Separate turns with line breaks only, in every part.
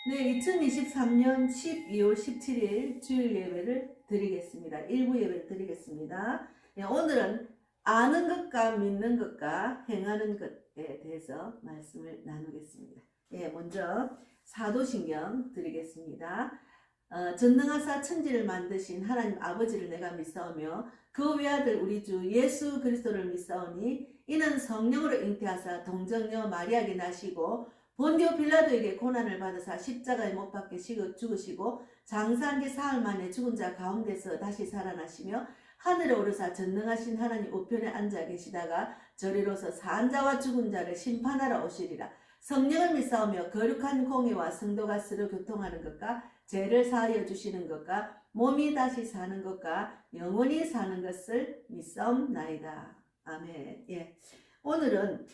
네, 2023년 12월 17일 주일 예배를 드리겠습니다. 일부 예배를 드리겠습니다. 네, 오늘은 아는 것과 믿는 것과 행하는 것에 대해서 말씀을 나누겠습니다. 예, 먼저 사도신경 드리겠습니다. 전능하사 천지를 만드신 하나님 아버지를 내가 믿사오며 그 외아들 우리 주 예수 그리스도를 믿사오니 이는 성령으로 잉태하사 동정녀 마리아에게 나시고 본디오 빌라도에게 고난을 받으사 십자가에 못 박혀 죽으시고 장사한 지 사흘 만에 죽은 자 가운데서 다시 살아나시며 하늘에 오르사 전능하신 하나님 우편에 앉아 계시다가 저리로서 산 자와 죽은 자를 심판하러 오시리라. 성령을 믿사오며 거룩한 공의와 성도가 서로 교통하는 것과 죄를 사하여 주시는 것과 몸이 다시 사는 것과 영원히 사는 것을 믿사옵나이다. 아멘. 예. 오늘은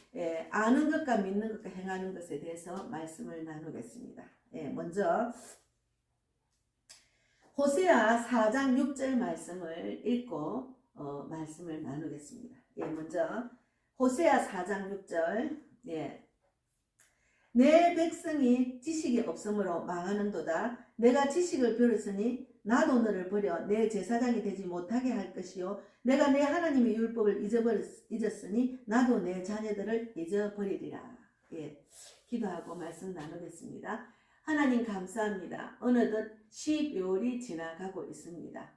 아는 것과 믿는 것과 행하는 것에 대해서 말씀을 나누겠습니다. 먼저 호세아 4장 6절 말씀을 읽고 말씀을 나누겠습니다. 먼저 호세아 4장 6절 내 백성이 지식이 없으므로 망하는도다. 내가 지식을 버렸으니 나도 너를 버려 내 제사장이 되지 못하게 할 것이요 내가 내 하나님의 율법을 잊었으니 나도 내 자녀들을 잊어버리리라. 기도하고 말씀 나누겠습니다. 하나님 감사합니다. 어느덧 12월이 지나가고 있습니다.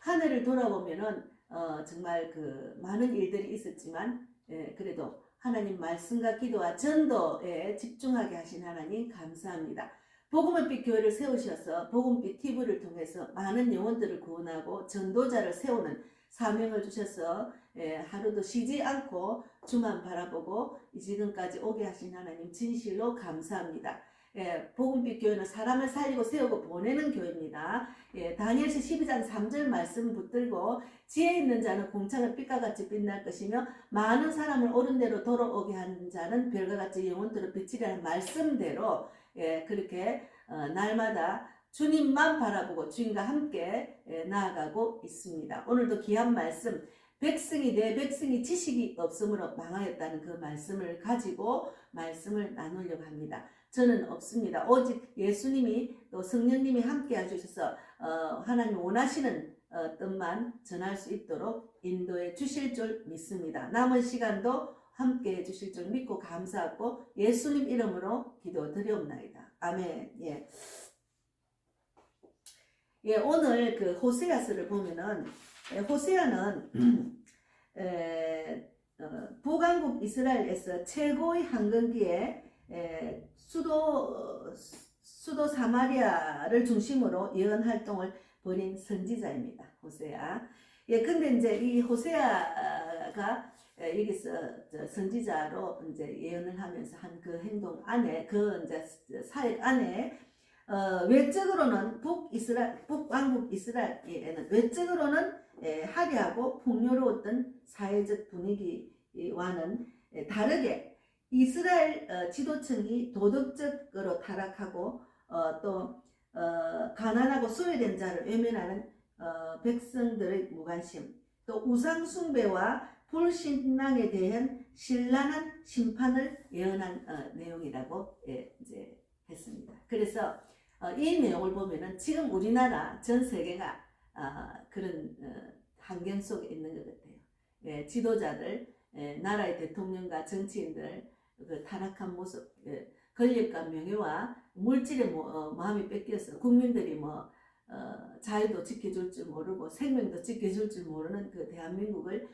하늘을 돌아보면은 정말 그 많은 일들이 있었지만 그래도 하나님 말씀과 기도와 전도에 집중하게 하신 하나님 감사합니다. 복음의 교회를 세우셔서 복음빛 TV를 통해서 많은 영혼들을 구원하고 전도자를 세우는 사명을 주셔서 하루도 쉬지 않고 주만 바라보고 지금까지 오게 하신 하나님 진실로 감사합니다. 복음빛 교회는 사람을 살리고 세우고 보내는 교회입니다. 다니엘서 12장 3절 말씀 붙들고 지혜 있는 자는 공창의 빛과 같이 빛날 것이며 많은 사람을 옳은 대로 돌아오게 하는 자는 별과 같이 영원토록 빛이라는 말씀대로 그렇게 날마다 주님만 바라보고 주님과 함께 나아가고 있습니다. 오늘도 귀한 말씀 내 백성이 지식이 없으므로 망하였다는 그 말씀을 가지고 말씀을 나누려고 합니다. 저는 없습니다. 오직 예수님이 또 성령님이 함께 해주셔서 하나님 원하시는 뜻만 전할 수 있도록 인도해 주실 줄 믿습니다. 남은 시간도 함께 해주실 줄 믿고 감사하고 예수님 이름으로 기도드리옵나이다. 아멘. 오늘 그 호세아서를 보면은 호세아는 북왕국 이스라엘에서 최고의 황금기에 수도 사마리아를 중심으로 예언 활동을 벌인 선지자입니다. 호세아. 근데 이제 이 호세아가 여기서 선지자로 이제 예언을 하면서 한 그 행동 안에 그 이제 사역 안에 외적으로는 북왕국 이스라엘에는 외적으로는 화려하고 풍요로웠던 사회적 분위기와는 다르게 이스라엘 지도층이 도덕적으로 타락하고 또 가난하고 소외된 자를 외면하는 백성들의 무관심, 또 우상 숭배와 불신앙에 대한 신랄한 심판을 예언한 내용이라고 이제 했습니다. 그래서 이 내용을 보면은 지금 우리나라 전 세계가 그런 환경 속에 있는 것 같아요. 지도자들, 나라의 대통령과 정치인들 그 타락한 모습, 권력과 명예와 물질의 마음이 뺏겨서 국민들이 자유도 지켜줄 줄 모르고 생명도 지켜줄 줄 모르는 그 대한민국을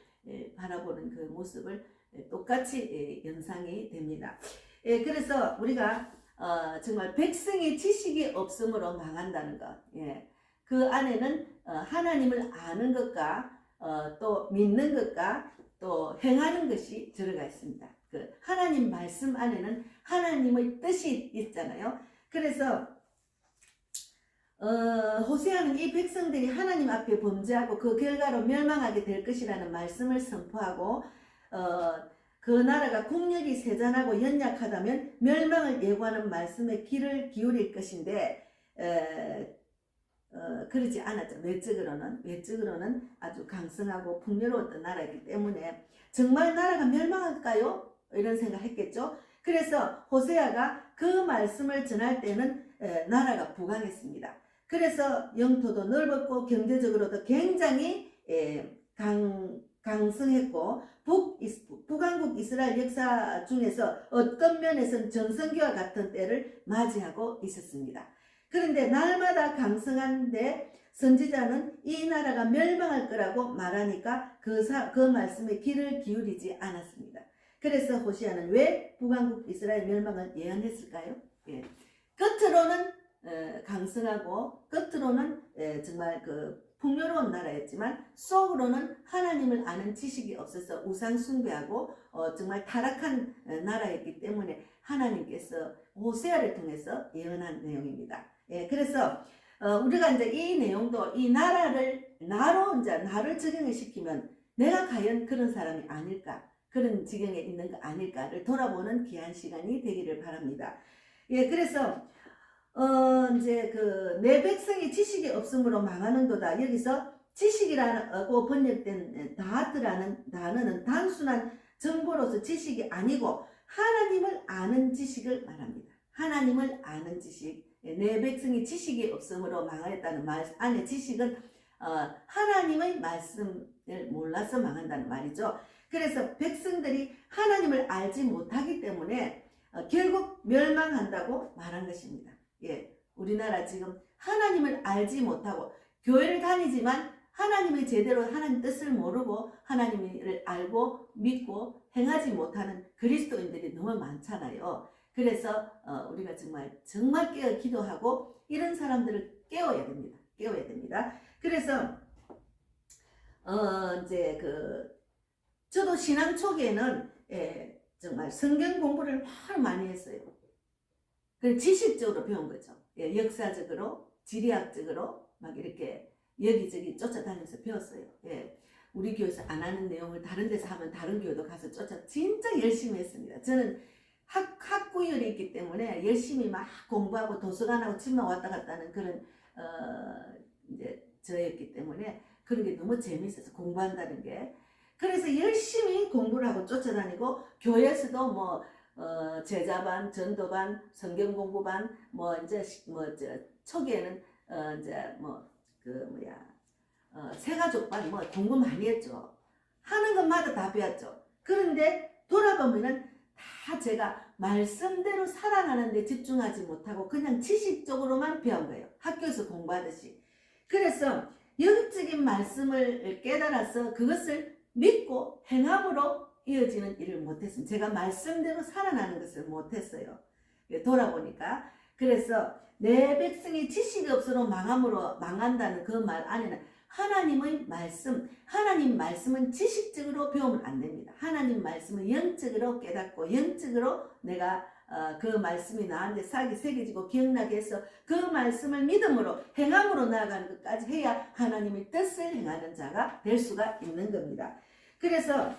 바라보는 그 모습을 똑같이 연상이 됩니다. 그래서 우리가 정말 백성의 지식이 없으므로 망한다는 것, 그 안에는 하나님을 아는 것과 또 믿는 것과 또 행하는 것이 들어가 있습니다. 그 하나님 말씀 안에는 하나님의 뜻이 있잖아요. 그래서 호세아는 이 백성들이 하나님 앞에 범죄하고 그 결과로 멸망하게 될 것이라는 말씀을 선포하고 그 나라가 국력이 세잔하고 연약하다면 멸망을 예고하는 말씀에 귀를 기울일 것인데 그러지 않았죠. 외적으로는 아주 강성하고 풍요로웠던 나라이기 때문에 정말 나라가 멸망할까요? 이런 생각했겠죠. 그래서 호세아가 그 말씀을 전할 때는 나라가 부강했습니다. 그래서 영토도 넓었고 경제적으로도 굉장히 강성했고 북왕국 이스라엘 역사 중에서 어떤 면에서는 전성기와 같은 때를 맞이하고 있었습니다. 그런데 날마다 강성한데 선지자는 이 나라가 멸망할 거라고 말하니까 그 말씀에 귀를 기울이지 않았습니다. 그래서 호시아는 왜 북왕국 이스라엘 멸망을 예언했을까요? 예. 겉으로는 강성하고 겉으로는 정말 풍요로운 나라였지만 속으로는 하나님을 아는 지식이 없어서 우상 숭배하고 정말 타락한 나라였기 때문에 하나님께서 호세아를 통해서 예언한 내용입니다. 예, 그래서 우리가 이제 이 내용도 이 나라를 나를 적용을 시키면 내가 과연 그런 사람이 아닐까, 그런 지경에 있는 거 아닐까를 돌아보는 귀한 시간이 되기를 바랍니다. 예, 그래서 이제 내 백성이 지식이 없으므로 망하는도다. 여기서 지식이라고 번역된 다트라는 단어는 단순한 정보로서 지식이 아니고 하나님을 아는 지식을 말합니다. 하나님을 아는 지식. 내 백성이 지식이 없으므로 망하였다는 말 안에 지식은 하나님의 말씀을 몰라서 망한다는 말이죠. 그래서 백성들이 하나님을 알지 못하기 때문에 결국 멸망한다고 말한 것입니다. 예, 우리나라 지금 하나님을 알지 못하고 교회를 다니지만 하나님의 제대로 하나님 뜻을 모르고 하나님을 알고 믿고 행하지 못하는 그리스도인들이 너무 많잖아요. 그래서 우리가 정말 깨어 기도하고 이런 사람들을 깨워야 됩니다. 깨워야 됩니다. 그래서 이제 저도 신앙 초기에는 정말 성경 공부를 많이 했어요. 지식적으로 배운 거죠. 예, 역사적으로, 지리학적으로 막 이렇게 여기저기 쫓아다니면서 배웠어요. 예, 우리 교회에서 안 하는 내용을 다른 데서 하면 다른 교회도 가서 진짜 열심히 했습니다. 저는 학구열이 있기 때문에 열심히 막 공부하고 도서관하고 집만 왔다 갔다 하는 그런 이제 저였기 때문에 그런 게 너무 재밌어서 공부한다는 게. 그래서 열심히 공부를 하고 쫓아다니고 교회에서도 뭐 제자반, 전도반, 성경공부반, 초기에는 새가족반 공부 많이 했죠. 하는 것마다 다 배웠죠. 그런데 돌아보면은 다 제가 말씀대로 살아가는 데 집중하지 못하고 그냥 지식적으로만 배운 거예요. 학교에서 공부하듯이. 그래서 영적인 말씀을 깨달아서 그것을 믿고 행함으로 이어지는 일을 못했습니다. 제가 말씀대로 살아나는 것을 못했어요. 돌아보니까. 그래서 내 백성이 지식이 없으로 망한다는 그 말 안에는 하나님의 말씀, 하나님 말씀은 지식적으로 배우면 안 됩니다. 하나님 말씀은 영적으로 깨닫고 영적으로 내가 그 말씀이 나한테 살기 새겨지고 기억나게 해서 그 말씀을 믿음으로 행함으로 나아가는 것까지 해야 하나님의 뜻을 행하는 자가 될 수가 있는 겁니다. 그래서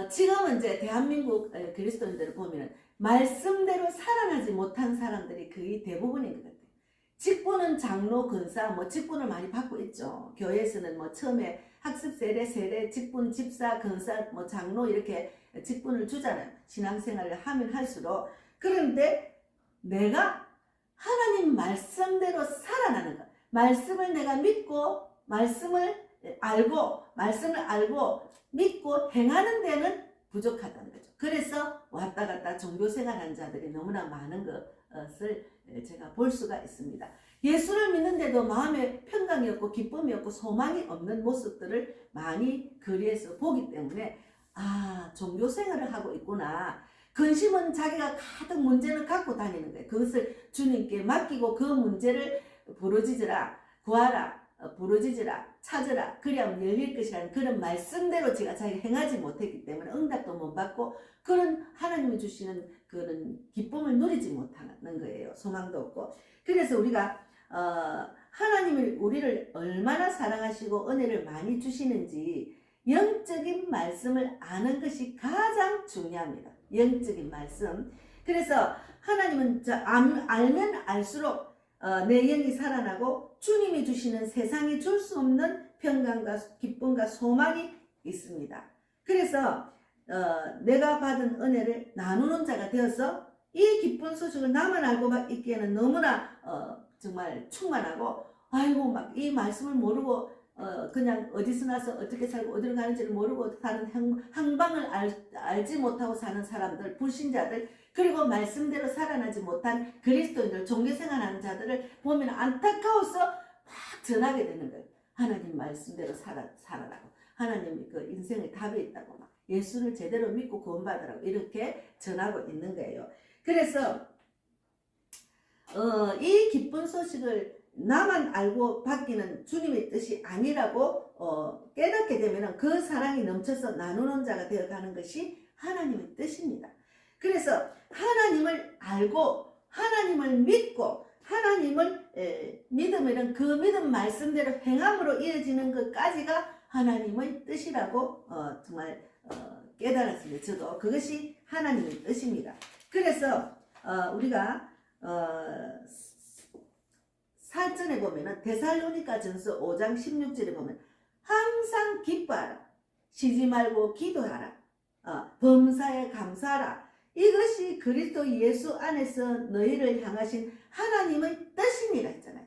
지금은 이제 대한민국 그리스도인들을 보면 말씀대로 살아나지 못한 사람들이 거의 대부분인 것 같아요. 직분은 장로, 권사, 직분을 많이 받고 있죠. 교회에서는 처음에 학습 세례, 직분, 집사, 권사, 장로 이렇게 직분을 주잖아요. 신앙생활을 하면 할수록. 그런데 내가 하나님 말씀대로 살아나는 것, 말씀을 내가 믿고 말씀을 알고 믿고 행하는 데는 부족하다는 거죠. 그래서 왔다 갔다 종교생활하는 자들이 너무나 많은 것을 제가 볼 수가 있습니다. 예수를 믿는데도 마음에 평강이 없고 기쁨이 없고 소망이 없는 모습들을 많이 거리에서 보기 때문에 종교생활을 하고 있구나. 근심은 자기가 가득 문제를 갖고 다니는 거예요. 그것을 주님께 맡기고 그 문제를 부르짖으라, 구하라, 부르짖으라, 찾으라, 그리하면 열릴 것이라는 그런 말씀대로 제가 자기가 행하지 못했기 때문에 응답도 못 받고 그런 하나님이 주시는 그런 기쁨을 누리지 못하는 거예요. 소망도 없고. 그래서 우리가 하나님을 우리를 얼마나 사랑하시고 은혜를 많이 주시는지 영적인 말씀을 아는 것이 가장 중요합니다. 영적인 말씀. 그래서 하나님은 알면 알수록 내 영이 살아나고 주님이 주시는 세상이 줄 수 없는 평강과 기쁨과 소망이 있습니다. 그래서 내가 받은 은혜를 나누는 자가 되어서 이 기쁜 소식을 나만 알고 막 있기에는 너무나 정말 충만하고, 아이고 막 이 말씀을 모르고 그냥 어디서 나서 어떻게 살고 어디로 가는지를 모르고 사는 항방을 알지 못하고 사는 사람들, 불신자들, 그리고 말씀대로 살아나지 못한 그리스도인들, 종교생활하는 자들을 보면 안타까워서 막 전하게 되는 거예요. 하나님 말씀대로 살아라고, 하나님이 그 인생의 답이 있다고, 막 예수를 제대로 믿고 구원받으라고 이렇게 전하고 있는 거예요. 그래서 이 기쁜 소식을 나만 알고 받기는 주님의 뜻이 아니라고 깨닫게 되면 그 사랑이 넘쳐서 나누는 자가 되어가는 것이 하나님의 뜻입니다. 그래서 하나님을 알고 하나님을 믿고 하나님을 믿으면 그 믿음 말씀대로 행함으로 이어지는 것까지가 하나님의 뜻이라고 정말 깨달았습니다. 저도 그것이 하나님의 뜻입니다. 그래서 우리가 살전에 보면은 데살로니가 전서 5장 16절에 보면 항상 기뻐하라, 쉬지 말고 기도하라, 범사에 감사하라, 이것이 그리스도 예수 안에서 너희를 향하신 하나님의 뜻이니라 했잖아요.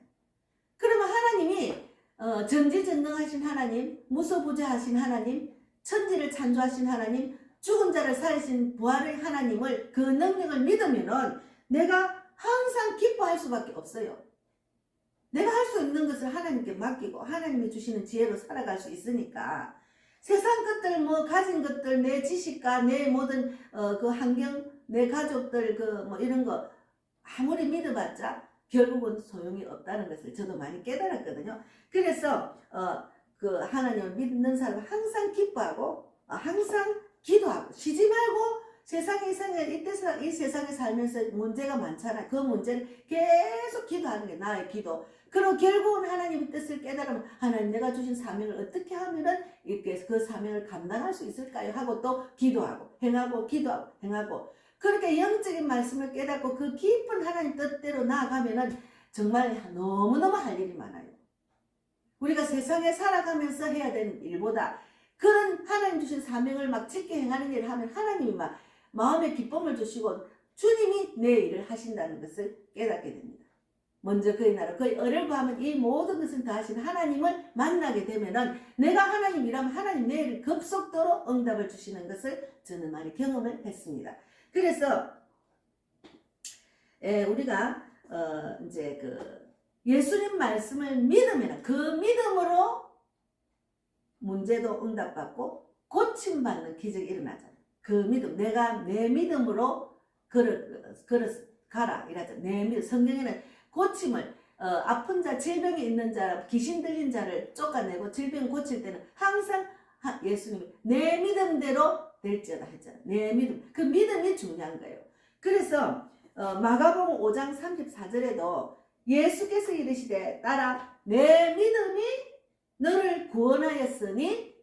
그러면 하나님이 전지전능하신 하나님, 무소부재하신 하나님, 천지를 창조하신 하나님, 죽은 자를 살리신 부활의 하나님을, 그 능력을 믿으면은 내가 항상 기뻐할 수밖에 없어요. 내가 할 수 있는 것을 하나님께 맡기고 하나님이 주시는 지혜로 살아갈 수 있으니까 세상 것들, 뭐 가진 것들, 내 지식과 내 모든 그 환경, 내 가족들 그 이런 거 아무리 믿어봤자 결국은 소용이 없다는 것을 저도 많이 깨달았거든요. 그래서 그 하나님을 믿는 사람은 항상 기뻐하고 항상 기도하고 쉬지 말고, 세상에 이 세상에 살면서 문제가 많잖아. 그 문제를 계속 기도하는 게 나의 기도. 그리고 결국은 하나님의 뜻을 깨달으면 하나님, 내가 주신 사명을 어떻게 하면은 이렇게 그 사명을 감당할 수 있을까요? 하고 또 기도하고 행하고 기도하고 행하고, 그렇게 영적인 말씀을 깨닫고 그 깊은 하나님 뜻대로 나아가면은 정말 너무너무 할 일이 많아요. 우리가 세상에 살아가면서 해야 되는 일보다 그런 하나님 주신 사명을 막 짓게 행하는 일을 하면 하나님이 막 마음에 기쁨을 주시고 주님이 내 일을 하신다는 것을 깨닫게 됩니다. 먼저 그의 나라, 그의 의를 구하면 이 모든 것을 다 하신 하나님을 만나게 되면은 내가 하나님이라면 하나님 내 일을 급속도로 응답을 주시는 것을 저는 많이 경험을 했습니다. 그래서 우리가 이제 그 예수님 말씀을 믿으면 그 믿음으로 문제도 응답받고 고침받는 기적이 일어나잖아요. 그 믿음, 내가 내 믿음으로 가라 이라죠. 내 믿음. 성경에는 고침을 아픈 자, 질병이 있는 자, 귀신 들린 자를 쫓아내고 질병 고칠 때는 항상 예수님이 내 믿음대로 될지어다 했잖아요. 내 믿음. 그 믿음이 중요한 거예요. 그래서 마가복음 5장 34절에도 예수께서 이르시되 따라 내 믿음이 너를 구원하였으니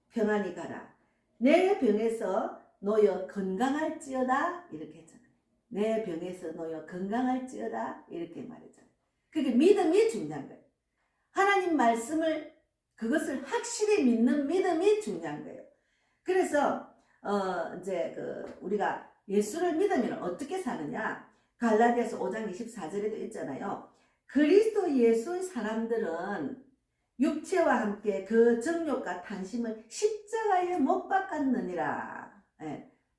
평안히 가라. 내 병에서 놓여 건강할지어다 이렇게 했잖아요. 내 병에서 놓여 건강할지어다 이렇게 말했잖아요. 그게 믿음이 중요한 거예요. 하나님 말씀을, 그것을 확실히 믿는 믿음이 중요한 거예요. 그래서 이제 우리가 예수를 믿으면 어떻게 사느냐? 갈라디아서 5장 24절에도 있잖아요. 그리스도 예수의 사람들은 육체와 함께 그 정욕과 탐심을 십자가에 못 박았느니라.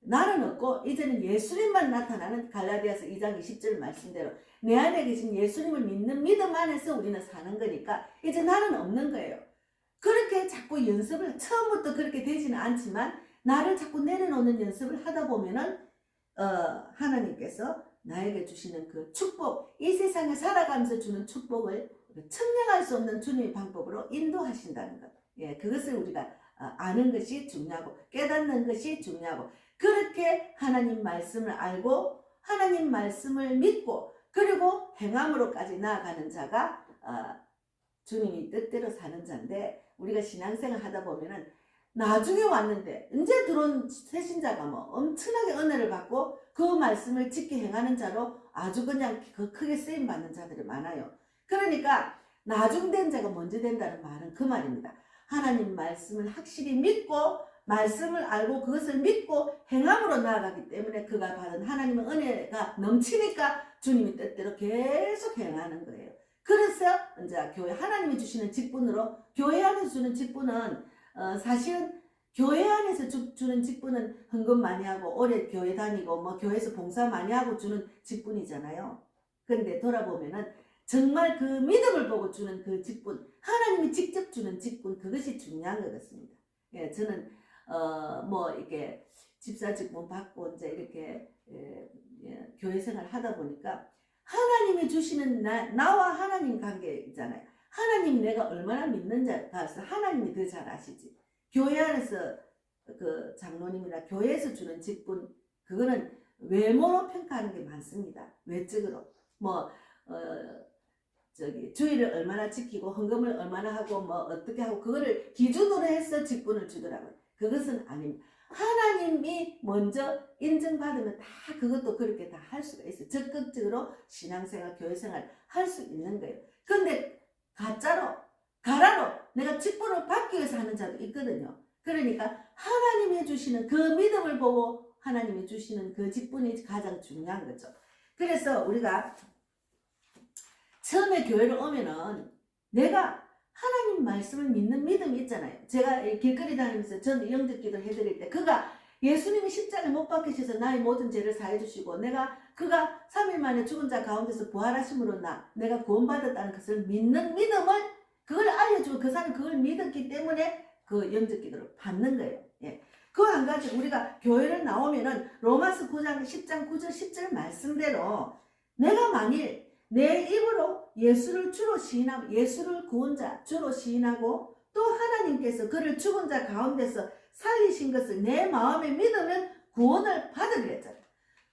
나는 없고 이제는 예수님만 나타나는 갈라디아서 2장 20절 말씀대로 내 안에 계신 예수님을 믿는 믿음 안에서 우리는 사는 거니까 이제 나는 없는 거예요. 그렇게 자꾸 연습을, 처음부터 그렇게 되지는 않지만 나를 자꾸 내려놓는 연습을 하다 보면은 하나님께서 나에게 주시는 그 축복, 이 세상에 살아가면서 주는 축복을 측량할 수 없는 주님의 방법으로 인도하신다는 것. 예, 그것을 우리가 아는 것이 중요하고 깨닫는 것이 중요하고, 그렇게 하나님 말씀을 알고 하나님 말씀을 믿고 그리고 행함으로까지 나아가는 자가 주님이 뜻대로 사는 자인데, 우리가 신앙생활 하다 보면은 나중에 왔는데 이제 들어온 새신자가 뭐 엄청나게 은혜를 받고 그 말씀을 지켜 행하는 자로 아주 그냥 크게 쓰임 받는 자들이 많아요. 그러니까 나중된 자가 먼저 된다는 말은 그 말입니다. 하나님 말씀을 확실히 믿고 말씀을 알고 그것을 믿고 행함으로 나아가기 때문에 그가 받은 하나님의 은혜가 넘치니까 주님이 뜻대로 계속 행하는 거예요. 그래서 이제 교회 하나님이 주시는 직분으로 교회 안에서 주는 직분은 사실은 교회 안에서 주는 직분은 헌금 많이 하고 오래 교회 다니고 뭐 교회에서 봉사 많이 하고 주는 직분이잖아요. 그런데 돌아보면은 정말 그 믿음을 보고 주는 그 직분, 하나님이 직접 주는 직분, 그것이 중요한 것 같습니다. 예, 저는 뭐 이렇게 집사 직분 받고 이제 이렇게 교회 생활 하다 보니까 하나님이 주시는 나와 하나님 관계 있잖아요. 하나님 내가 얼마나 믿는지 가서 하나님이 더 잘 아시지. 교회 안에서 그 장로님이나 교회에서 주는 직분, 그거는 외모로 평가하는 게 많습니다. 외적으로 뭐 주의를 얼마나 지키고 헌금을 얼마나 하고 뭐 어떻게 하고 그거를 기준으로 해서 직분을 주더라고요. 그것은 아닙니다. 하나님이 먼저 인정받으면 다 그것도 그렇게 다 할 수가 있어요. 적극적으로 신앙생활, 교회생활 할 수 있는 거예요. 그런데 가라로 내가 직분을 받기 위해서 하는 자도 있거든요. 그러니까 하나님이 해주시는 그 믿음을 보고 하나님이 주시는 그 직분이 가장 중요한 거죠. 그래서 우리가 처음에 교회를 오면은 내가 하나님 말씀을 믿는 믿음이 있잖아요. 제가 길거리 다니면서 전 영접기도 해드릴 때 그가 예수님이 십자가에 못 박히셔서 나의 모든 죄를 사해 주시고 그가 3일 만에 죽은 자 가운데서 부활하심으로 내가 구원받았다는 것을 믿는 믿음을 그걸 알려주고 그 사람이 그걸 믿었기 때문에 그 영접기도를 받는 거예요. 예. 그거 한 가지 우리가 교회를 나오면은 로마서 9장 10장 9절 10절 말씀대로 내가 만일 내 입으로 예수를 주로 시인하고 예수를 구원자 주로 시인하고 또 하나님께서 그를 죽은 자 가운데서 살리신 것을 내 마음에 믿으면 구원을 받으리라 했잖아요.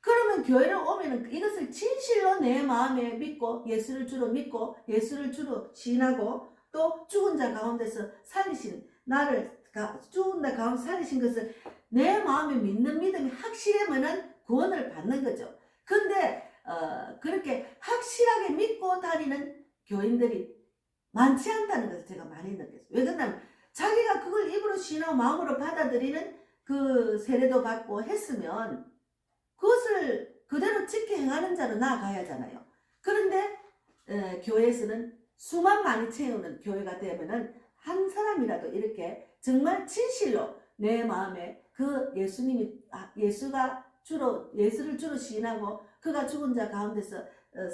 그러면 교회를 오면은 이것을 진실로 내 마음에 믿고 예수를 주로 믿고 예수를 주로 시인하고 또 죽은 자 가운데서 살리신 죽은 자 가운데 살리신 것을 내 마음에 믿는 믿음이 확실하면은 구원을 받는 거죠. 근데 그렇게 확실하게 믿고 다니는 교인들이 많지 않다는 것을 제가 많이 느꼈어요. 왜 그러냐면 자기가 그걸 입으로 시인하고 마음으로 받아들이는 그 세례도 받고 했으면 그것을 그대로 지켜 행하는 자로 나아가야 하잖아요. 그런데 교회에서는 수만 많이 채우는 교회가 되면은 한 사람이라도 이렇게 정말 진실로 내 마음에 그 예수를 주로 시인하고 그가 죽은 자 가운데서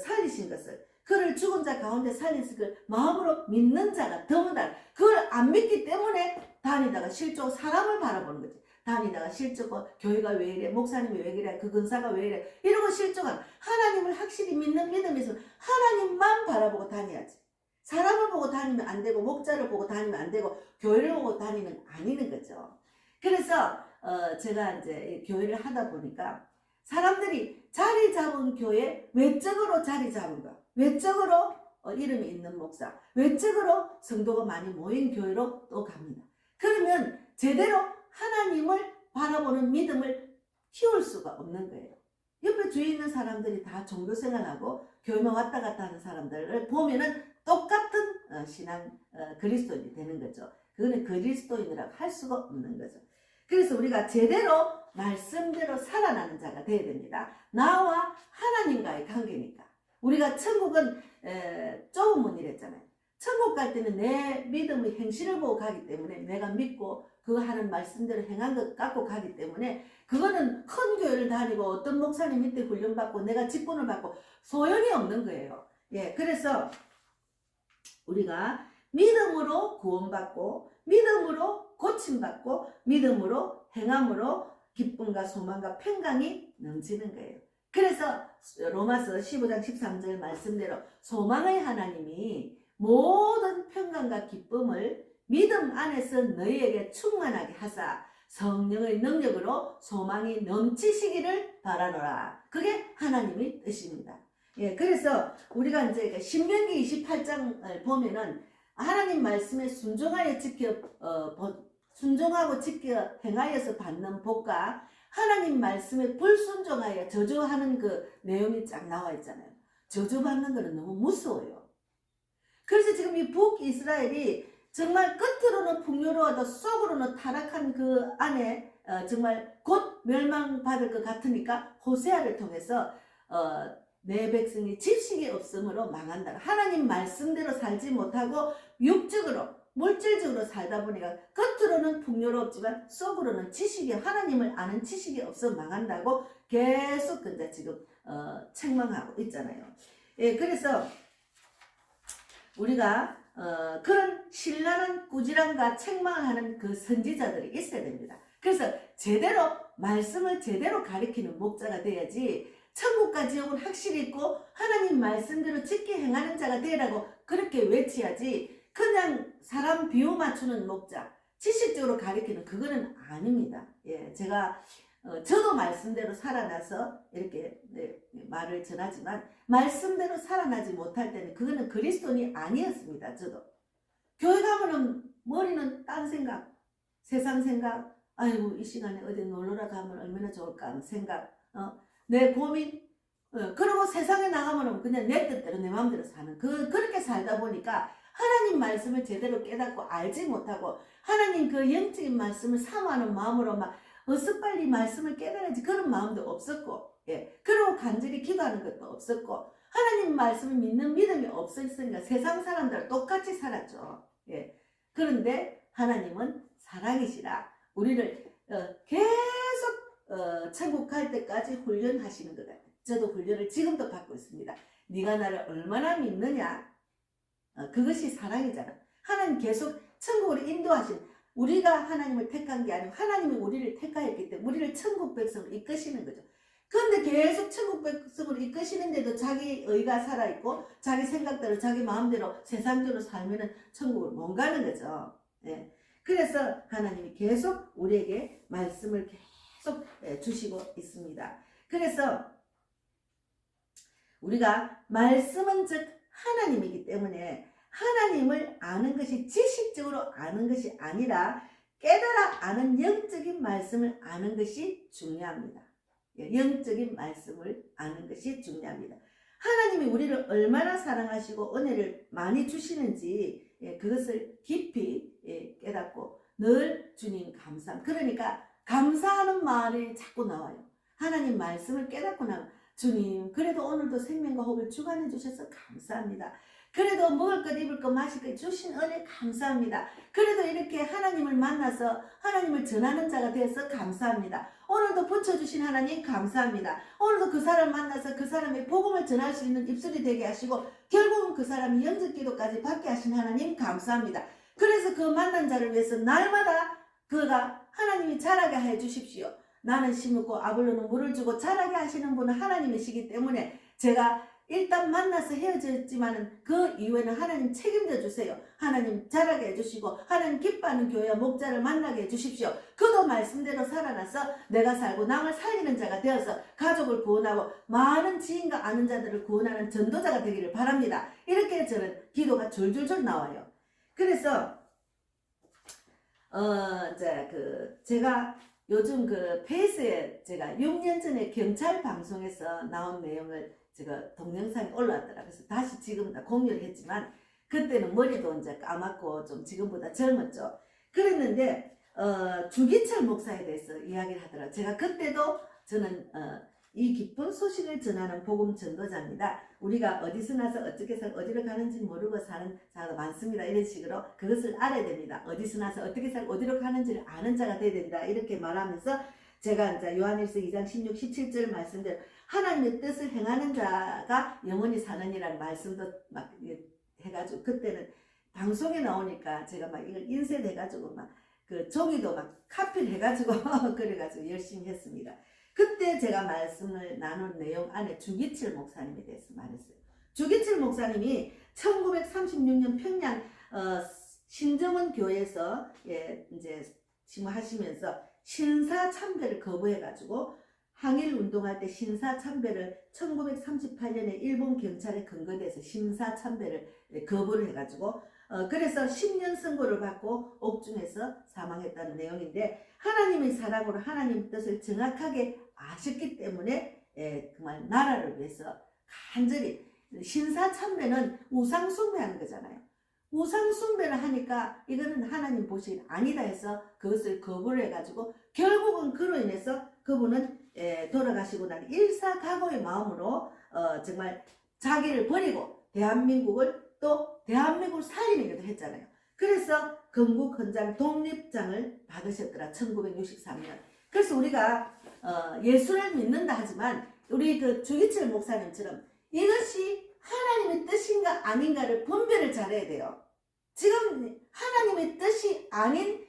살리신 것을 그를 죽은 자 가운데 살리신 걸 마음으로 믿는 자가 더군다나 그걸 안 믿기 때문에 다니다가 실족 사람을 바라보는 거지. 다니다가 실족하고 교회가 왜 이래 목사님이 왜 그래 그 근사가 왜 이래 이러고 실족한 하나님을 확실히 믿는 믿음에서 하나님만 바라보고 다녀야지. 사람을 보고 다니면 안 되고 목자를 보고 다니면 안 되고 교회를 보고 다니면 아니는 거죠. 그래서 제가 이제 교회를 하다 보니까 사람들이 자리 잡은 교회 외적으로 자리 잡은 거 외적으로 이름이 있는 목사 외적으로 성도가 많이 모인 교회로 또 갑니다. 그러면 제대로 하나님을 바라보는 믿음을 키울 수가 없는 거예요. 옆에 주위에 있는 사람들이 다 종교생활하고 교회만 왔다 갔다 하는 사람들을 보면은 똑같은 신앙 그리스도인이 되는 거죠. 그거는 그리스도인이라고 할 수가 없는 거죠. 그래서 우리가 제대로 말씀대로 살아나는 자가 되어야 됩니다. 나와 하나님과의 관계니까. 우리가 천국은 좁은 문이랬잖아요. 천국 갈 때는 내 믿음의 행실을 보고 가기 때문에 내가 믿고 그 하는 말씀대로 행한 것 갖고 가기 때문에 그거는 큰 교회를 다니고 어떤 목사님 밑에 훈련받고 내가 직분을 받고 소용이 없는 거예요. 예, 그래서 우리가 믿음으로 구원받고 믿음으로 고침받고 믿음으로 행함으로 기쁨과 소망과 평강이 넘치는 거예요. 그래서 로마서 15장 13절 말씀대로 소망의 하나님이 모든 평강과 기쁨을 믿음 안에서 너희에게 충만하게 하사 성령의 능력으로 소망이 넘치시기를 바라노라. 그게 하나님의 뜻입니다. 예, 그래서 우리가 이제 신명기 28장을 보면은 하나님 말씀에 순종하고 지켜 행하여서 받는 복과 하나님 말씀에 불순종하여 저주하는 그 내용이 쫙 나와 있잖아요. 저주받는 거는 너무 무서워요. 그래서 지금 이 북이스라엘이 정말 겉으로는 풍요로워도 속으로는 타락한 그 안에 정말 곧 멸망받을 것 같으니까 호세아를 통해서 내 백성이 집식이 없으므로 망한다. 하나님 말씀대로 살지 못하고 육적으로 물질적으로 살다 보니까 겉으로는 풍요롭지만 속으로는 지식이 하나님을 아는 지식이 없어 망한다고 계속 근데 지금 책망하고 있잖아요. 예, 그래서 우리가 그런 신랄한 꾸지람과 책망을 하는 그 선지자들이 있어야 됩니다. 그래서 제대로 말씀을 제대로 가리키는 목자가 돼야지 천국과 지옥은 확실히 있고 하나님 말씀대로 지켜 행하는 자가 되라고 그렇게 외치야지 그냥 사람 비유 맞추는 목자 지식적으로 가리키는 그거는 아닙니다. 예, 제가 저도 말씀대로 살아나서 이렇게 말을 전하지만 말씀대로 살아나지 못할 때는 그거는 그리스도인이 아니었습니다. 저도 교회 가면은 머리는 딴 생각, 세상 생각, 아이고 이 시간에 어디 놀러라 가면 얼마나 좋을까 하는 생각, 내 고민, 그리고 세상에 나가면은 그냥 내 뜻대로 내 마음대로 사는 그렇게 살다 보니까 하나님 말씀을 제대로 깨닫고 알지 못하고 하나님 그 영적인 말씀을 사모하는 마음으로 막 어서 빨리 말씀을 깨달아야지 그런 마음도 없었고, 예, 그리고 간절히 기도하는 것도 없었고 하나님 말씀을 믿는 믿음이 없었으니까 세상 사람들 똑같이 살았죠. 예, 그런데 하나님은 사랑이시라 우리를 계속 천국 갈 때까지 훈련하시는 것 같아요. 저도 훈련을 지금도 받고 있습니다. 네가 나를 얼마나 믿느냐, 그것이 사랑이잖아. 하나님 계속 천국으로 인도하신, 우리가 하나님을 택한 게 아니고 하나님이 우리를 택하였기 때문에 우리를 천국 백성으로 이끄시는 거죠. 그런데 계속 천국 백성으로 이끄시는데도 자기 의가 살아있고 자기 생각대로 자기 마음대로 세상대로 살면은 천국을 못 가는 거죠. 예. 그래서 하나님이 계속 우리에게 말씀을 계속 주시고 있습니다. 그래서 우리가 말씀은 즉 하나님이기 때문에 하나님을 아는 것이 지식적으로 아는 것이 아니라 깨달아 아는 영적인 말씀을 아는 것이 중요합니다. 영적인 말씀을 아는 것이 중요합니다. 하나님이 우리를 얼마나 사랑하시고 은혜를 많이 주시는지 그것을 깊이 깨닫고 늘 주님 감사함. 그러니까 감사하는 말이 자꾸 나와요. 하나님 말씀을 깨닫고 나면 주님 그래도 오늘도 생명과 호흡을 주관해 주셔서 감사합니다. 그래도 먹을 것 입을 것 마실 것 주신 은혜 감사합니다. 그래도 이렇게 하나님을 만나서 하나님을 전하는 자가 되어서 감사합니다. 오늘도 붙여주신 하나님 감사합니다. 오늘도 그 사람 만나서 그 사람의 복음을 전할 수 있는 입술이 되게 하시고 결국은 그 사람이 영적 기도까지 받게 하신 하나님 감사합니다. 그래서 그 만난 자를 위해서 날마다 그가 하나님이 자라게 해 주십시오. 나는 심고 아볼로는 물을 주고 자라게 하시는 분은 하나님이시기 때문에 제가 일단 만나서 헤어졌지만은 그 이후에는 하나님 책임져 주세요. 하나님 자라게 해주시고 하나님 기뻐하는 교회와 목자를 만나게 해주십시오. 그도 말씀대로 살아나서 내가 살고 남을 살리는 자가 되어서 가족을 구원하고 많은 지인과 아는 자들을 구원하는 전도자가 되기를 바랍니다. 이렇게 저는 기도가 줄줄줄 나와요. 그래서 제가 요즘 그 페이스에 제가 6년 전에 경찰 방송에서 나온 내용을 제가 동영상이 올라왔더라. 그래서 다시 지금 다 공유를 했지만 그때는 머리도 이제 까맣고 좀 지금보다 젊었죠. 그랬는데 주기철 목사에 대해서 이야기를 하더라. 제가 그때도 저는 이 기쁜 소식을 전하는 복음 전도자입니다. 우리가 어디서 나서 어떻게 살고 어디로 가는지 모르고 사는 자가 많습니다. 이런 식으로 그것을 알아야 됩니다. 어디서 나서 어떻게 살고 어디로 가는지를 아는 자가 돼야 된다. 이렇게 말하면서 제가 이제 요한일서 2장 16, 17절 말씀대로 하나님의 뜻을 행하는 자가 영원히 사느니라는 말씀도 막 해가지고 그때는 방송에 나오니까 제가 막 이걸 인쇄해가지고 막 그 종이도 막 카피를 해가지고 그래가지고 열심히 했습니다. 그때 제가 말씀을 나눈 내용 안에 주기철 목사님에 대해서 말했어요. 주기철 목사님이 1936년 평양 신정원 교회에서 이제 심호하시면서 신사참배를 거부해가지고 항일 운동할 때 신사참배를 1938년에 일본 경찰에 근거돼서 신사참배를 거부를 해가지고 그래서 10년 선고를 받고 옥중에서 사망했다는 내용인데 하나님의 사랑으로 하나님의 뜻을 정확하게 아셨기 때문에 정말 나라를 위해서 간절히 신사참배는 우상 숭배하는 거잖아요. 우상 숭배를 하니까 이거는 하나님 보시기 아니다 해서 그것을 거부를 해가지고 결국은 그로 인해서 그분은 돌아가시고 난 일사각오의 마음으로 정말 자기를 버리고 대한민국을 살리기도 했잖아요. 그래서 건국 헌장 독립장을 받으셨더라. 1963년. 그래서 우리가 예수를 믿는다 하지만 우리 그 주기철 목사님처럼 이것이 하나님의 뜻인가 아닌가를 분별을 잘해야 돼요. 지금 하나님의 뜻이 아닌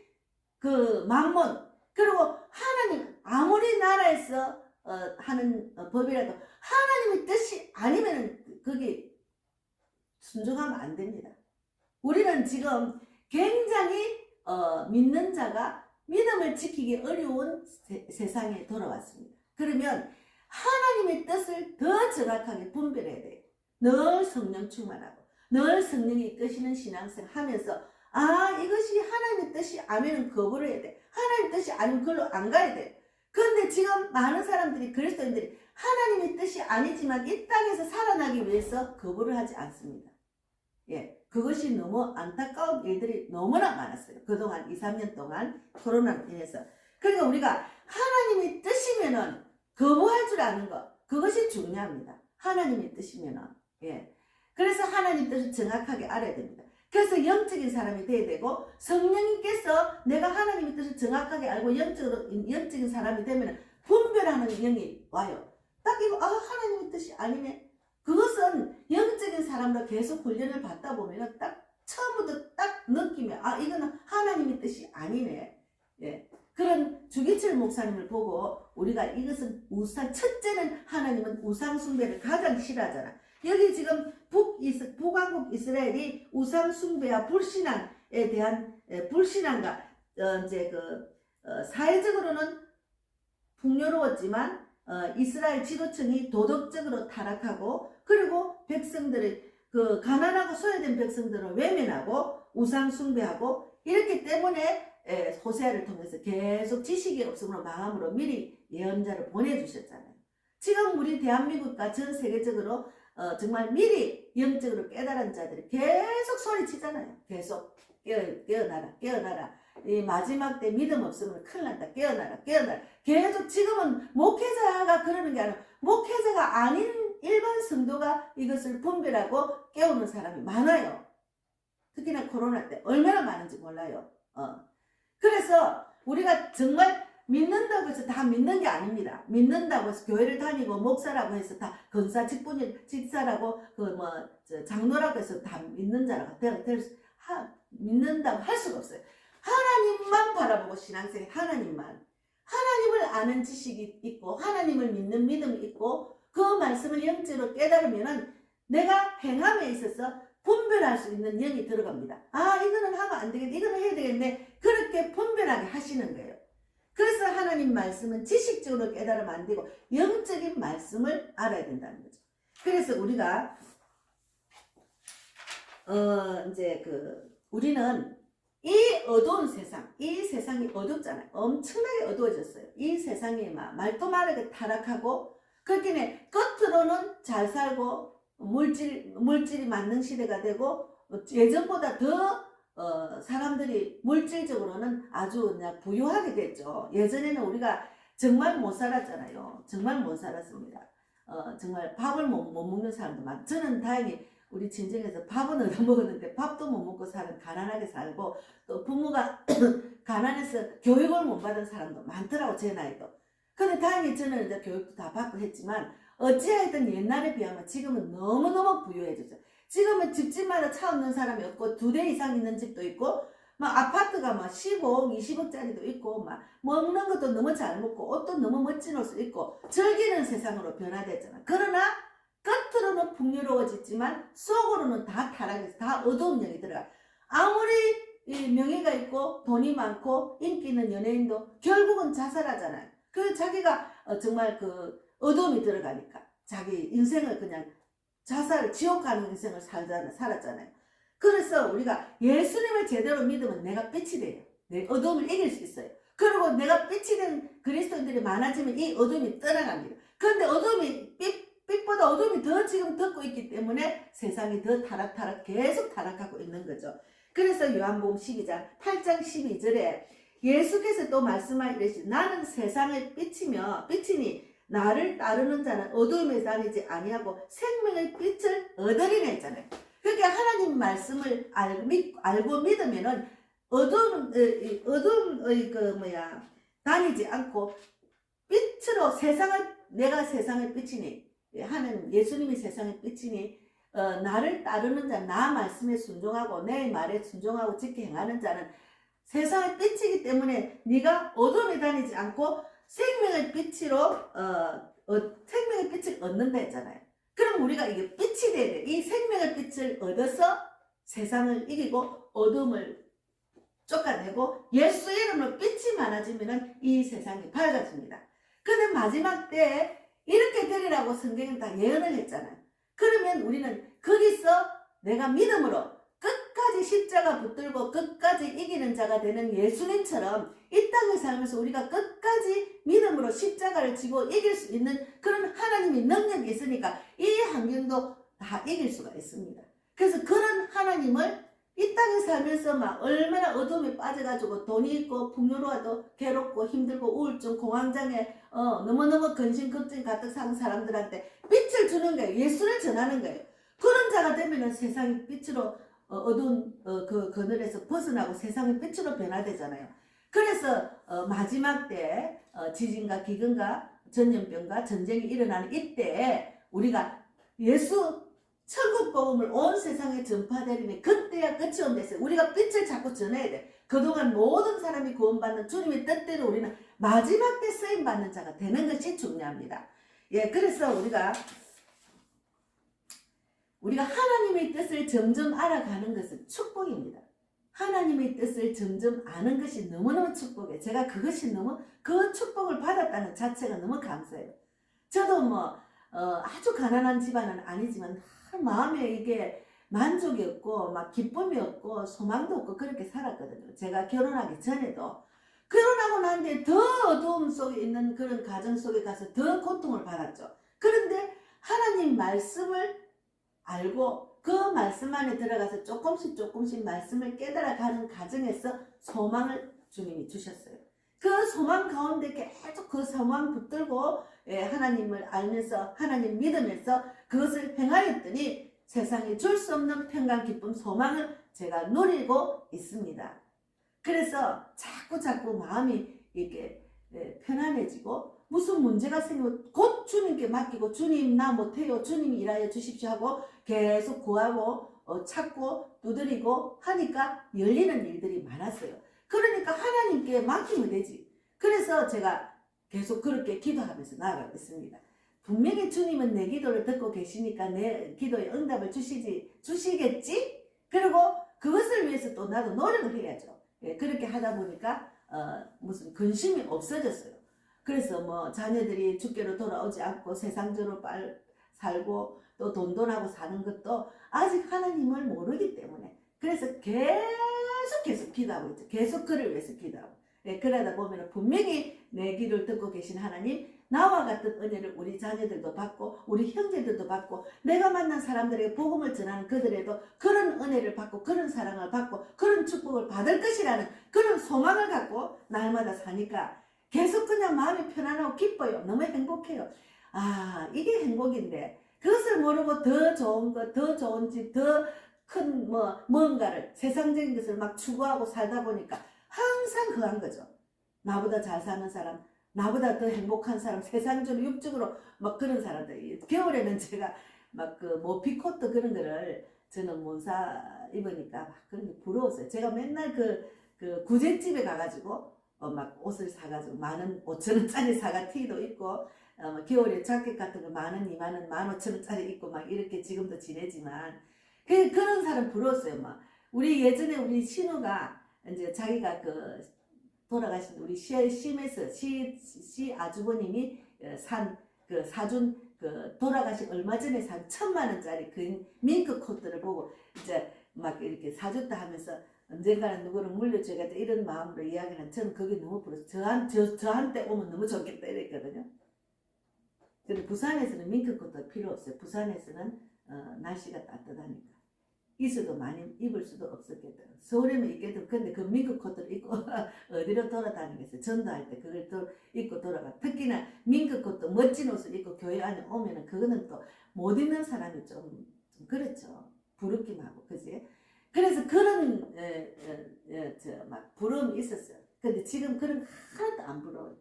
그 만몬, 그리고 하나님 아무리 나라에서 하는 법이라도 하나님의 뜻이 아니면 거기 순종하면 안 됩니다. 우리는 지금 굉장히 믿는 자가 믿음을 지키기 어려운 세상에 돌아왔습니다. 그러면 하나님의 뜻을 더 정확하게 분별해야 돼요. 늘 성령 충만하고 늘 성령이 이끄시는 신앙생활 하면서 이것이 하나님의 뜻이 아니면 거부를 해야 돼. 하나님의 뜻이 아니면 그걸로 안 가야 돼. 그런데 지금 많은 사람들이 그리스도인들이 하나님의 뜻이 아니지만 이 땅에서 살아나기 위해서 거부를 하지 않습니다. 예, 그것이 너무 안타까운 일들이 너무나 많았어요. 그동안 2, 3년 동안 코로나로 인해서. 그러니까 우리가 하나님의 뜻이면은 거부할 줄 아는 것, 그것이 중요합니다. 하나님의 뜻이면은. 예. 그래서 하나님 뜻을 정확하게 알아야 됩니다. 그래서 영적인 사람이 돼야 되고, 성령님께서 내가 하나님의 뜻을 정확하게 알고 영적인 사람이 되면 분별하는 영이 와요. 딱 이거 하나님의 뜻이 아니네. 그것은 영적인 사람으로 계속 훈련을 받다 보면 딱 처음부터 딱 느끼면 이거는 하나님의 뜻이 아니네. 예. 그런 주기철 목사님을 보고 우리가 이것은 첫째는 하나님은 우상 숭배를 가장 싫어하잖아. 여기 지금 북왕국 이스라엘이 우상 숭배와 불신앙에 대한 불신앙과 이제 사회적으로는 풍요로웠지만 이스라엘 지도층이 도덕적으로 타락하고, 그리고 백성들의 가난하고 소외된 백성들을 외면하고 우상 숭배하고, 이렇기 때문에 호세아를 통해서 계속 지식이 없음으로 마음으로 미리 예언자를 보내주셨잖아요. 지금 우리 대한민국과 전 세계적으로 정말 미리 영적으로 깨달은 자들이 계속 소리치잖아요. 계속 깨어나라. 이 마지막 때 믿음 없으면 큰일 난다. 깨어나라. 계속 지금은 목회자가 그러는 게 아니라 목회자가 아닌 일반 성도가 이것을 분별하고 깨우는 사람이 많아요. 특히나 코로나 때 얼마나 많은지 몰라요. 그래서 우리가 정말 믿는다고 해서 다 믿는 게 아닙니다. 믿는다고 해서 교회를 다니고 목사라고 해서 다 권사 직사라고 장로라고 해서 다 믿는 자라고 믿는다고 할 수가 없어요. 하나님만 바라보고 신앙생활, 하나님을 아는 지식이 있고 하나님을 믿는 믿음이 있고 그 말씀을 영적으로 깨달으면은 내가 행함에 있어서 분별할 수 있는 영이 들어갑니다. 이거는 하면 안 되겠네, 이거는 해야 되겠네. 그렇게 분별하게 하시는 거예요. 그래서 하나님 말씀은 지식적으로 깨달으면 안 되고 영적인 말씀을 알아야 된다는 거죠. 그래서 우리가 우리는 이 어두운 세상, 이 세상이 어둡잖아요. 엄청나게 어두워졌어요. 이 세상이 말도 말하게 타락하고, 그렇게 겉으로는 잘 살고 물질이 만능 시대가 되고 예전보다 더 사람들이 물질적으로는 아주 그냥 부유하게 됐죠. 예전에는 우리가 정말 못 살았잖아요. 정말 못 살았습니다. 정말 밥을 못 먹는 사람도 많고, 저는 다행히 우리 친정에서 밥은 얻어 먹었는데 밥도 못 먹고 사는 가난하게 살고, 또 부모가 가난해서 교육을 못 받은 사람도 많더라고, 제 나이도. 근데 다행히 저는 이제 교육도 다 받고 했지만 어찌하여든 옛날에 비하면 지금은 너무너무 부유해졌죠. 지금은 집집마다 차 없는 사람이 없고 2대 이상 있는 집도 있고, 아파트가 15억, 20억짜리도 있고, 먹는 것도 너무 잘 먹고 옷도 너무 멋진 옷을 입고 즐기는 세상으로 변화됐잖아. 그러나 겉으로는 풍요로워졌지만 속으로는 다 타락해서 다 어두운 영이 들어가. 아무리 명예가 있고 돈이 많고 인기 있는 연예인도 결국은 자살하잖아요. 그 자기가 정말 어둠이 들어가니까 자기 인생을 그냥 지옥 가는 인생을 살았잖아요. 그래서 우리가 예수님을 제대로 믿으면 내가 빛이 돼요. 내 어둠을 이길 수 있어요. 그리고 내가 빛이 된 그리스도인들이 많아지면 이 어둠이 떠나갑니다. 그런데 어둠이 빛보다 어둠이 더 지금 덮고 있기 때문에 세상이 더 타락타락 계속 타락하고 있는 거죠. 그래서 요한복음 12장 8장 12절에 예수께서 또 말씀하시되 나는 세상의 빛이며 빛이니 나를 따르는 자는 어둠에 다니지 아니하고 생명의 빛을 얻으리라 했잖아요. 그러니까 하나님 말씀을 알고 믿으면은 어둠의 다니지 않고 빛으로 내가 세상의 빛이니 하는 예수님이 세상의 빛이니 나를 따르는 자, 나 말씀에 순종하고 내 말에 순종하고 지켜 행하는 자는 세상의 빛이기 때문에 네가 어둠에 다니지 않고 생명의 빛으로 생명의 빛을 얻는다 했잖아요. 그럼 우리가 이게 빛이 돼야 돼. 이 생명의 빛을 얻어서 세상을 이기고 어둠을 쫓아내고 예수 이름으로 빛이 많아지면 이 세상이 밝아집니다. 근데 마지막 때에 이렇게 되리라고 성경은 다 예언을 했잖아요. 그러면 우리는 거기서 내가 믿음으로 끝까지 십자가 붙들고 끝까지 이기는 자가 되는 예수님처럼 이 땅을 살면서 우리가 끝까지 믿음으로 십자가를 지고 이길 수 있는 그런 하나님의 능력이 있으니까 이 환경도 다 이길 수가 있습니다. 그래서 그런 하나님을 이 땅에 살면서 막 얼마나 어둠에 빠져가지고 돈이 있고 풍요로워도 괴롭고 힘들고 우울증 공황장애 너무너무 근심 걱정 가득 산 사람들한테 빛을 주는 거예요. 예수를 전하는 거예요. 그런 자가 되면은 세상이 빛으로 어두운 그 그늘에서 벗어나고 세상의 빛으로 변화되잖아요. 그래서 마지막 때 지진과 기근과 전염병과 전쟁이 일어나는 이때에 우리가 예수 천국 복음을 온 세상에 전파되리니 그때야 끝이 온댔어요. 우리가 빛을 자꾸 전해야 돼. 그동안 모든 사람이 구원받는 주님의 뜻대로 우리는 마지막 때 쓰임받는 자가 되는 것이 중요합니다. 예, 그래서 우리가 하나님의 뜻을 점점 알아가는 것은 축복입니다. 하나님의 뜻을 점점 아는 것이 너무너무 축복이에요. 제가 그것이 너무 그 축복을 받았다는 자체가 너무 감사해요. 저도 아주 가난한 집안은 아니지만 마음에 이게 만족이 없고 막 기쁨이 없고 소망도 없고 그렇게 살았거든요. 제가 결혼하기 전에도. 결혼하고 난 뒤에 더 어두움 속에 있는 그런 가정 속에 가서 더 고통을 받았죠. 그런데 하나님 말씀을 알고 그 말씀 안에 들어가서 조금씩 말씀을 깨달아가는 과정에서 소망을 주님이 주셨어요. 그 소망 가운데 계속 그 소망 붙들고 하나님을 알면서 하나님 믿으면서 그것을 행하였더니 세상에 줄 수 없는 평강 기쁨 소망을 제가 누리고 있습니다. 그래서 자꾸 마음이 이렇게 편안해지고 무슨 문제가 생기면 곧 주님께 맡기고 주님 나 못해요 주님이 일하여 주십시오 하고 계속 구하고 찾고 두드리고 하니까 열리는 일들이 많았어요. 그러니까 하나님께 맡기면 되지. 그래서 제가 계속 그렇게 기도하면서 나아가고 있습니다. 분명히 주님은 내 기도를 듣고 계시니까 내 기도에 응답을 주시겠지? 그리고 그것을 위해서 또 나도 노력을 해야죠. 그렇게 하다 보니까 무슨 근심이 없어졌어요. 그래서 자녀들이 주께로 돌아오지 않고 세상적으로 살고 또 돈돈하고 사는 것도 아직 하나님을 모르기 때문에 그래서 계속 기도하고 있죠. 계속 그를 위해서 기도하고. 그러다 보면 분명히 내 기도를 듣고 계신 하나님 나와 같은 은혜를 우리 자녀들도 받고 우리 형제들도 받고 내가 만난 사람들에게 복음을 전하는 그들에도 그런 은혜를 받고 그런 사랑을 받고 그런 축복을 받을 것이라는 그런 소망을 갖고 날마다 사니까 계속 그냥 마음이 편안하고 기뻐요. 너무 행복해요. 아, 이게 행복인데 그것을 모르고 더 좋은 것, 더 좋은 집, 더 큰 뭔가를 세상적인 것을 막 추구하고 살다 보니까 항상 그한 거죠. 나보다 잘 사는 사람, 나보다 더 행복한 사람, 세상적으로 육적으로 막 그런 사람들. 겨울에는 제가 막 그 모피코트 그런 거를 저는 못 사 입으니까 막 그런 게 부러웠어요. 제가 맨날 그 구제집에 가가지고 막 옷을 사가지고 15,000원짜리 사가 티도 입고 겨울에 자켓 같은 거 10,000원, 20,000원, 15,000원짜리 입고 막 이렇게 지금도 지내지만 그런 사람 부러웠어요. 막 우리 예전에 우리 신우가 이제 자기가 그 돌아가신 우리 심에서 시 아주버님이 사준 돌아가신 얼마 전에 산 1,000,000원짜리 그 밍크 코트를 보고 이제 막 이렇게 사줬다 하면서 언젠가는 누구를 물려줘야겠다 이런 마음으로 이야기는 저는 그게 너무 부러워서 저한테 오면 너무 좋겠다 이랬거든요. 근데 부산에서는 밍크코트 필요 없어요. 부산에서는 날씨가 따뜻하니까. 있어도 많이 입을 수도 없었겠다. 서울에는 있겠다. 근데 그 밍크코트를 입고 어디로 돌아다니겠어요. 전도할 때 그걸 또 입고 돌아가. 특히나 밍크코트 멋진 옷을 입고 교회 안에 오면은 그거는 또 못 입는 사람이 좀 그렇죠. 부럽기만 하고, 그지? 그래서 그런 막 부러움이 있었어요. 근데 지금 그런 거 하나도 안 부러워요.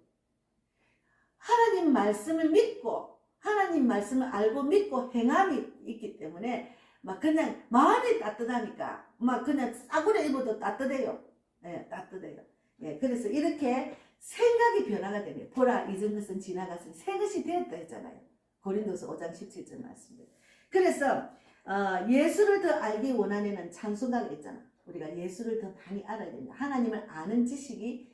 하나님 말씀을 믿고 하나님 말씀을 알고 믿고 행함이 있기 때문에 막 그냥 마음이 따뜻하니까 막 그냥 싸구려 입어도 따뜻해요. 예, 따뜻해요. 예, 그래서 이렇게 생각이 변화가 되네요. 보라, 이전 것은 지나갔으니 새 것이 되었다 했잖아요. 고린도서 5장 17절 말씀입니다. 그래서 예수를 더 알기 원하는 찬송가가 있잖아. 우리가 예수를 더 많이 알아야 됩니다. 하나님을 아는 지식이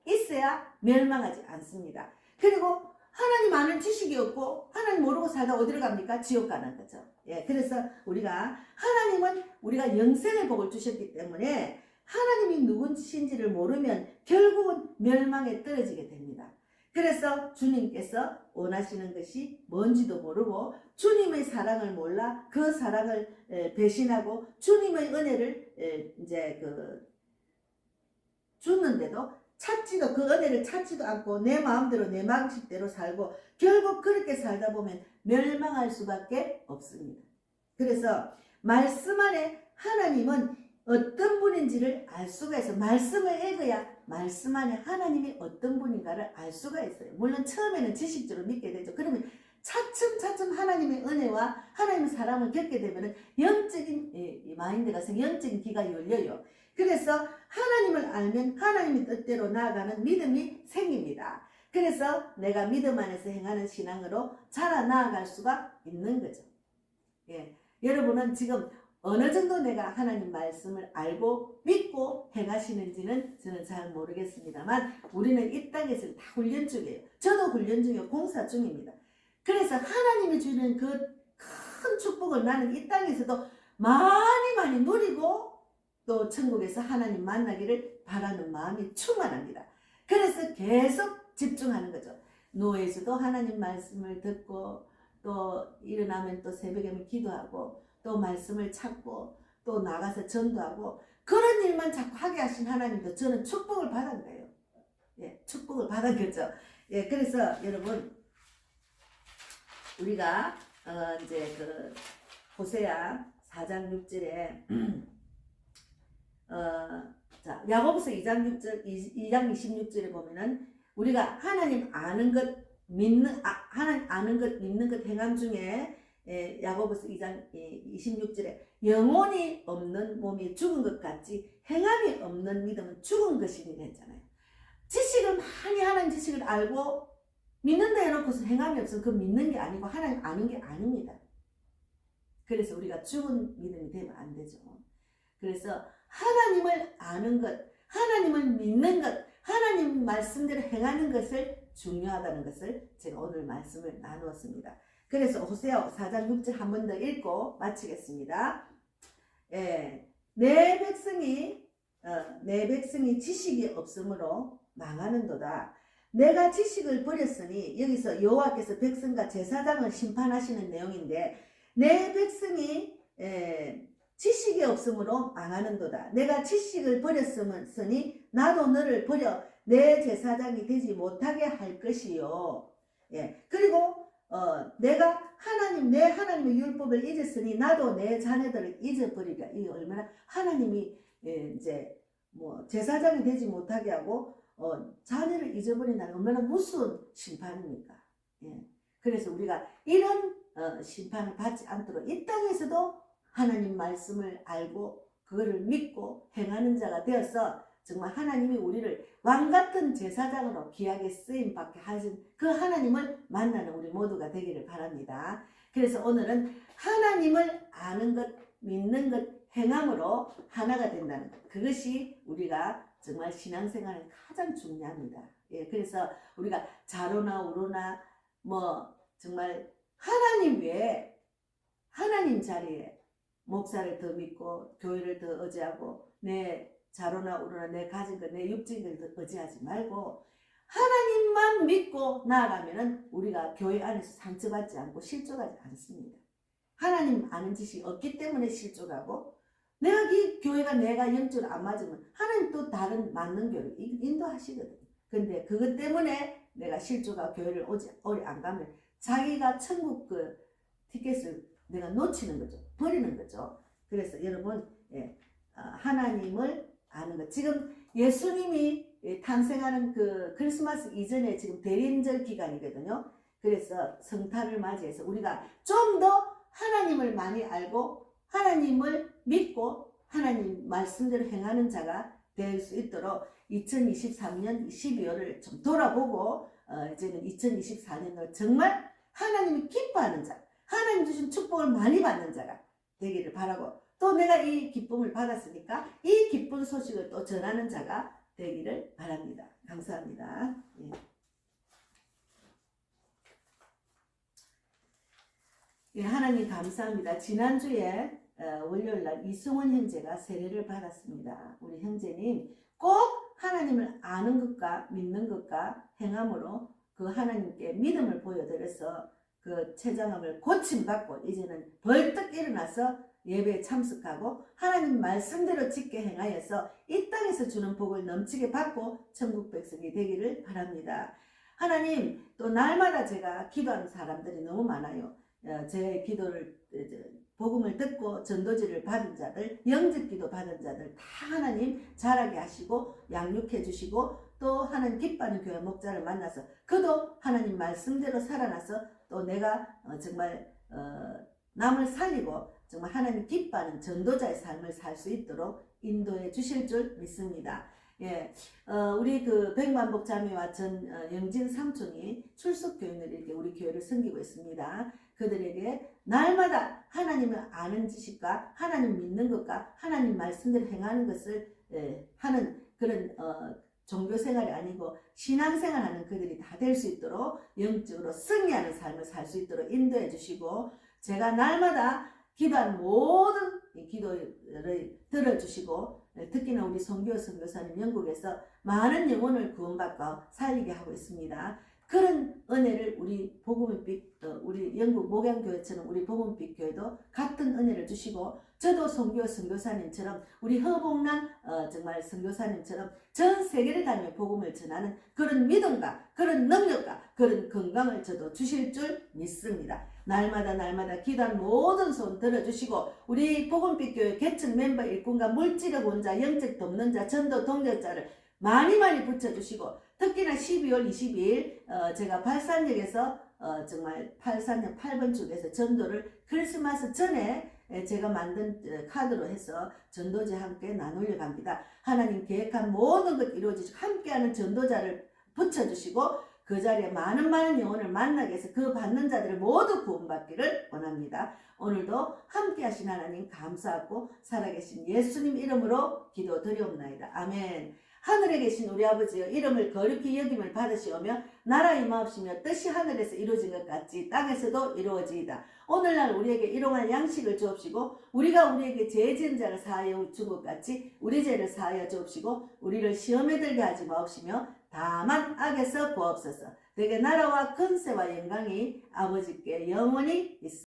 있어야 멸망하지 않습니다. 그리고 하나님 아는 지식이 없고 하나님 모르고 살다 어디로 갑니까? 지옥 가는 거죠. 예, 그래서 우리가 하나님은 우리가 영생의 복을 주셨기 때문에 하나님이 누구신지를 모르면 결국은 멸망에 떨어지게 됩니다. 그래서 주님께서 원하시는 것이 뭔지도 모르고 주님의 사랑을 몰라 그 사랑을 배신하고 주님의 은혜를 이제 주는데도 찾지도 그 은혜를 찾지도 않고 내 마음대로 내 방식대로 살고 결국 그렇게 살다 보면 멸망할 수밖에 없습니다. 그래서 말씀 안에 하나님은 어떤 분인지를 알 수가 있어요. 말씀을 읽어야 말씀 안에 하나님이 어떤 분인가를 알 수가 있어요. 물론 처음에는 지식적으로 믿게 되죠. 그러면 차츰차츰 하나님의 은혜와 하나님의 사랑을 겪게 되면 영적인 마인드가 영적인 귀가 열려요. 그래서 하나님을 알면 하나님의 뜻대로 나아가는 믿음이 생깁니다. 그래서 내가 믿음 안에서 행하는 신앙으로 자라나아갈 수가 있는 거죠. 예, 여러분은 지금 어느 정도 내가 하나님 말씀을 알고 믿고 행하시는지는 저는 잘 모르겠습니다만 우리는 이 땅에서 다 훈련 중이에요. 저도 훈련 중이고 공사 중입니다. 그래서 하나님이 주는 그 큰 축복을 나는 이 땅에서도 많이 누리고 또 천국에서 하나님 만나기를 바라는 마음이 충만합니다. 그래서 계속 집중하는 거죠. 누워있어도 하나님 말씀을 듣고 또 일어나면 또 새벽에 기도하고 또 말씀을 찾고 또 나가서 전도하고 그런 일만 자꾸 하게 하신 하나님도 저는 축복을 받은 거예요. 예, 축복을 받은 거죠. 예, 그래서 여러분 우리가 이제 호세아 4장 6절에 자, 야고보서 2장 26절에 보면은 우리가 하나님 아는 것 믿는 하나님 아는 것 믿는 것 행함 중에 야고보서 2장 26절에 영혼이 없는 몸이 죽은 것 같이 행함이 없는 믿음은 죽은 것이니 했잖아요. 지식을 많이 하는 지식을 알고 믿는다 해놓고서 행함이 없으면 그 믿는 게 아니고 하나님 아는 게 아닙니다. 그래서 우리가 죽은 믿음이 되면 안 되죠. 그래서 하나님을 아는 것, 하나님을 믿는 것, 하나님 말씀대로 행하는 것을 중요하다는 것을 제가 오늘 말씀을 나누었습니다. 그래서 호세아 4장 6절 한 번 더 읽고 마치겠습니다. 예, 내 백성이 지식이 없으므로 망하는도다. 내가 지식을 버렸으니 여기서 여호와께서 백성과 제사장을 심판하시는 내용인데 내 백성이 지식이 없으므로 망하는도다. 내가 지식을 버렸으니 나도 너를 버려 내 제사장이 되지 못하게 할 것이요. 예. 그리고 내가 내 하나님의 율법을 잊었으니 나도 내 자녀들을 잊어버리리라. 이 얼마나 하나님이 이제 제사장이 되지 못하게 하고 자녀를 잊어버린다는 얼마나 무서운 심판입니까? 예. 그래서 우리가 이런 심판을 받지 않도록 이 땅에서도 하나님 말씀을 알고 그거를 믿고 행하는 자가 되어서 정말 하나님이 우리를 왕같은 제사장으로 귀하게 쓰임받게 하신 그 하나님을 만나는 우리 모두가 되기를 바랍니다. 그래서 오늘은 하나님을 아는 것, 믿는 것, 행함으로 하나가 된다는 것. 그것이 우리가 정말 신앙생활에 가장 중요합니다. 예, 그래서 우리가 자로나 우로나 정말 하나님 외에 하나님 자리에 목사를 더 믿고 교회를 더 의지하고 내 자로나 우로나 내 가진 것, 내 육적인 걸 더 의지하지 말고 하나님만 믿고 나아가면은 우리가 교회 안에서 상처받지 않고 실족하지 않습니다. 하나님 아는 지식이 없기 때문에 실족하고, 내가 이 교회가 내가 영적으로 안 맞으면 하나님 또 다른 맞는 교회를 인도하시거든. 근데 그것 때문에 내가 실족하고 교회를 오래 안 가면 자기가 천국 그 티켓을 내가 놓치는 거죠. 버리는 거죠. 그래서 여러분, 하나님을 아는 것. 지금 예수님이 탄생하는 그 크리스마스 이전에 지금 대림절 기간이거든요. 그래서 성탄을 맞이해서 우리가 좀 더 하나님을 많이 알고 하나님을 믿고 하나님 말씀대로 행하는 자가 될 수 있도록 2023년 12월을 좀 돌아보고 이제는 2024년을 정말 하나님이 기뻐하는 자, 하나님 주신 축복을 많이 받는 자가 되기를 바라고, 또 내가 이 기쁨을 받았으니까 이 기쁜 소식을 또 전하는 자가 되기를 바랍니다. 감사합니다. 하나님 감사합니다. 지난주에 월요일날 이승원 형제가 세례를 받았습니다. 우리 형제님 꼭 하나님을 아는 것과 믿는 것과 행함으로 그 하나님께 믿음을 보여드려서 그 췌장암을 고침받고 이제는 벌떡 일어나서 예배에 참석하고 하나님 말씀대로 짓게 행하여서 이 땅에서 주는 복을 넘치게 받고 천국 백성이 되기를 바랍니다. 하나님, 또 날마다 제가 기도하는 사람들이 너무 많아요. 제 기도를 복음을 듣고 전도지를 받은 자들, 영접기도 받은 자들 다 하나님 자라게 하시고 양육해 주시고, 또 하나님 기뻐하는 교회 목자를 만나서 그도 하나님 말씀대로 살아나서 또 내가 정말 남을 살리고 정말 하나님 기뻐하는 전도자의 삶을 살 수 있도록 인도해 주실 줄 믿습니다. 우리 그 백만복 자매와 영진 삼촌이 출석교인을 이렇게 우리 교회를 섬기고 있습니다. 그들에게 날마다 하나님을 아는 지식과 하나님 믿는 것과 하나님 말씀대로 행하는 것을 하는 그런 종교생활이 아니고 신앙생활하는 그들이 다 될 수 있도록 영적으로 승리하는 삶을 살 수 있도록 인도해 주시고, 제가 날마다 기도하는 모든 기도를 들어주시고, 특히나 우리 송교 선교사님 영국에서 많은 영혼을 구원받고 살리게 하고 있습니다. 그런 은혜를 우리 복음빛 우리 영국 목양교회처럼 우리 복음빛 교회도 같은 은혜를 주시고, 저도 송교 선교사님처럼 우리 허봉란 정말 선교사님처럼 전 세계를 다니며 복음을 전하는 그런 믿음과 그런 능력과 그런 건강을 저도 주실 줄 믿습니다. 날마다 기도한 모든 소원 들어주시고, 우리 복음빛 교회 개척 멤버 일꾼과 물질의 원자, 영적 돕는 자, 전도 동력자를 많이 붙여주시고, 특히나 12월 22일 제가 발산역에서 정말 발산역 8번 축에서 전도를 크리스마스 전에 제가 만든 카드로 해서 전도제 함께 나누려 합니다. 하나님 계획한 모든 것 이루어지시고 함께하는 전도자를 붙여주시고, 그 자리에 많은 영혼을 만나게 해서 그 받는 자들을 모두 구원받기를 원합니다. 오늘도 함께 하신 하나님 감사하고 살아계신 예수님 이름으로 기도드리옵나이다. 아멘. 하늘에 계신 우리 아버지여, 이름을 거룩히 여김을 받으시오며 나라 임하옵시며 뜻이 하늘에서 이루어진 것 같이 땅에서도 이루어지이다. 오늘날 우리에게 일용할 양식을 주옵시고, 우리가 우리에게 죄 지은 자를 사하여 준 것 같이 우리 죄를 사하여 주옵시고, 우리를 시험에 들게 하지 마옵시며 다만 악에서 구하옵소서. 되게 나라와 권세와 영광이 아버지께 영원히 있습니다.